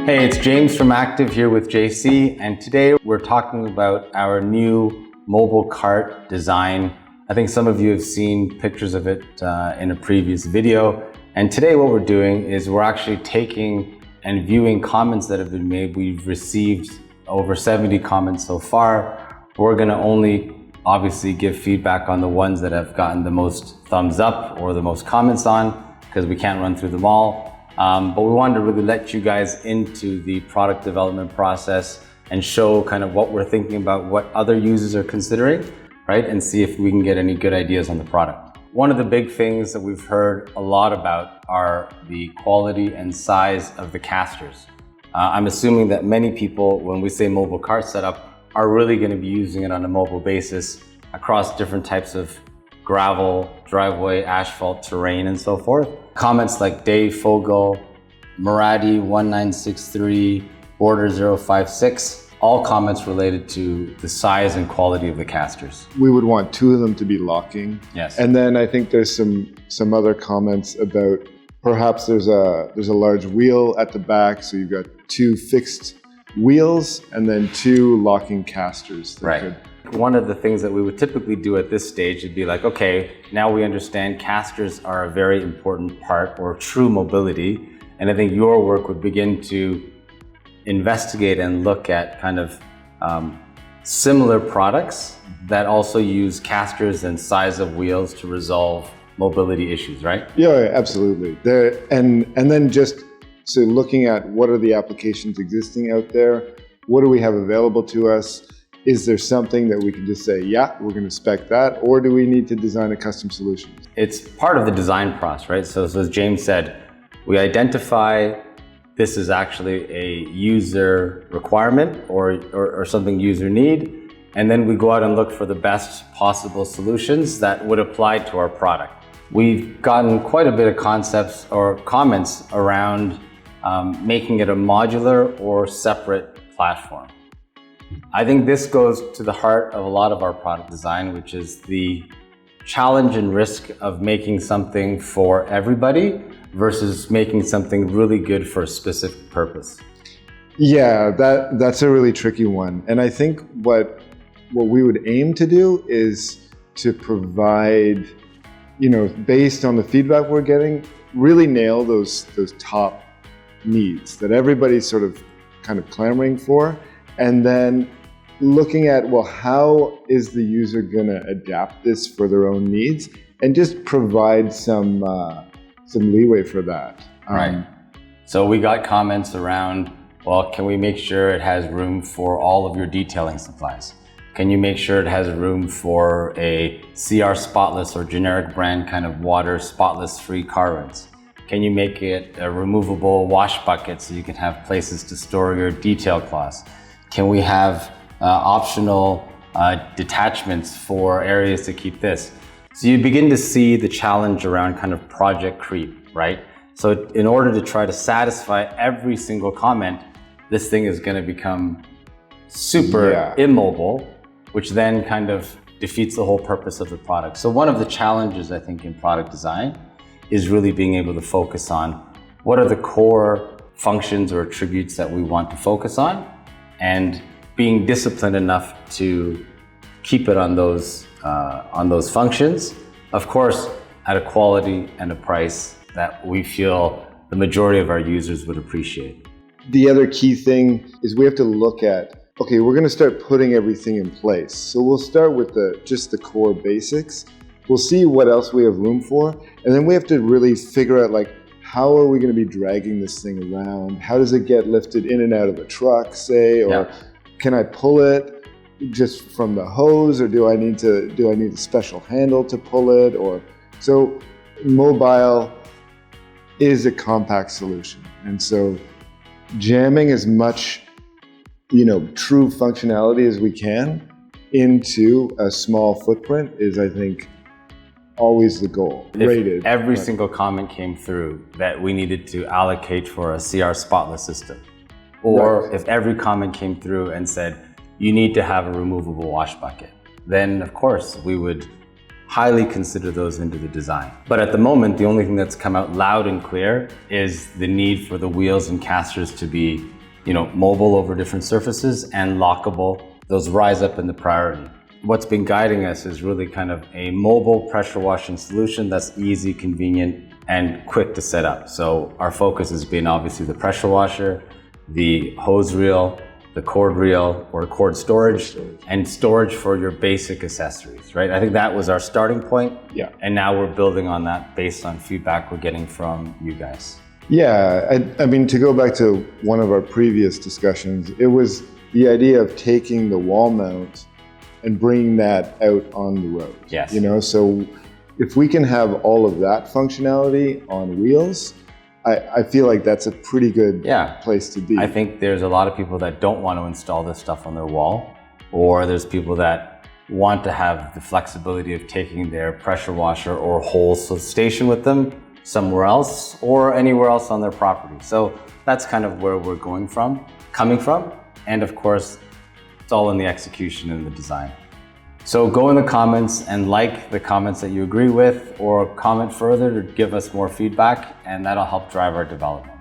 Hey, it's James from Active here with JC, and today we're talking about our new mobile cart design. I think some of you have seen pictures of it in a previous video. And today what we're doing is we're actually taking and viewing comments that have been made. We've received over 70 comments so far. We're gonna only obviously give feedback on the ones that have gotten the most thumbs up or the most comments on, because we can't run through them all. But we wanted to really let you guys into the product development process and show kind of what we're thinking about, what other users are considering, right? And see if we can get any good ideas on the product. One of the big things that we've heard a lot about are the quality and size of the casters. I'm assuming that many people, when we say mobile cart setup, are really going to be using it on a mobile basis across different types of gravel, driveway, asphalt, terrain, and so forth. Comments like Dave Fogel, Maradi1963, Border056, all comments related to the size and quality of the casters. We would want two of them to be locking. Yes. And then I think there's some other comments about perhaps there's a large wheel at the back, so you've got two fixed wheels and then two locking casters. Right. One of the things that we would typically do at this stage would be like, okay, now we understand casters are a very important part or true mobility. And I think your work would begin to investigate and look at kind of similar products that also use casters and size of wheels to resolve mobility issues, right? Yeah, absolutely. And then just so looking at what are the applications existing out there, what do we have available to us? Is there something that we can just say, yeah, we're going to spec that, or do we need to design a custom solution? It's part of the design process, right? So as James said, we identify this is actually a user requirement or something user need, and then we go out and look for the best possible solutions that would apply to our product. We've gotten quite a bit of concepts or comments around making it a modular or separate platform. I think this goes to the heart of a lot of our product design, which is the challenge and risk of making something for everybody versus making something really good for a specific purpose. Yeah, that's a really tricky one. And I think what we would aim to do is to provide, based on the feedback we're getting, really nail those top needs that everybody's sort of kind of clamoring for. And then looking at, well, how is the user going to adapt this for their own needs, and just provide some leeway for that. Right. So we got comments around, well, can we make sure it has room for all of your detailing supplies? Can you make sure it has room for a CR spotless or generic brand kind of water spotless free car rinse? Can you make it a removable wash bucket so you can have places to store your detail cloths? Can we have optional detachments for areas to keep this? So you begin to see the challenge around kind of project creep, right? So in order to try to satisfy every single comment, this thing is going to become super immobile, which then kind of defeats the whole purpose of the product. So one of the challenges, I think, in product design is really being able to focus on what are the core functions or attributes that we want to focus on, and being disciplined enough to keep it on those functions, of course, at a quality and a price that we feel the majority of our users would appreciate. The other key thing is we have to look at, okay, we're going to start putting everything in place. So we'll start with just the core basics. We'll see what else we have room for, and then we have to really figure out, like, how are we going to be dragging this thing around? How does it get lifted in and out of a truck, say, or can I pull it just from the hose, or do I need a special handle to pull it? Or so mobile is a compact solution, and so jamming as much true functionality as we can into a small footprint is, I think, always the goal. If every single comment came through that we needed to allocate for a CR spotless system, or if every comment came through and said you need to have a removable wash bucket, then of course we would highly consider those into the design. But at the moment, the only thing that's come out loud and clear is the need for the wheels and casters to be mobile over different surfaces and lockable. Those rise up in the priority. What's been guiding us is really kind of a mobile pressure washing solution that's easy, convenient, and quick to set up. So our focus has been obviously the pressure washer, the hose reel, the cord reel or cord storage, and storage for your basic accessories, right? I think that was our starting point. Yeah. And now we're building on that based on feedback we're getting from you guys. Yeah, I mean, to go back to one of our previous discussions, it was the idea of taking the wall mount and bringing that out on the road. Yes. So if we can have all of that functionality on wheels, I feel like that's a pretty good place to be. I think there's a lot of people that don't want to install this stuff on their wall, or there's people that want to have the flexibility of taking their pressure washer or whole station with them somewhere else or anywhere else on their property. So that's kind of where we're coming from. And of course, it's all in the execution and the design. So go in the comments and like the comments that you agree with, or comment further to give us more feedback, and that'll help drive our development.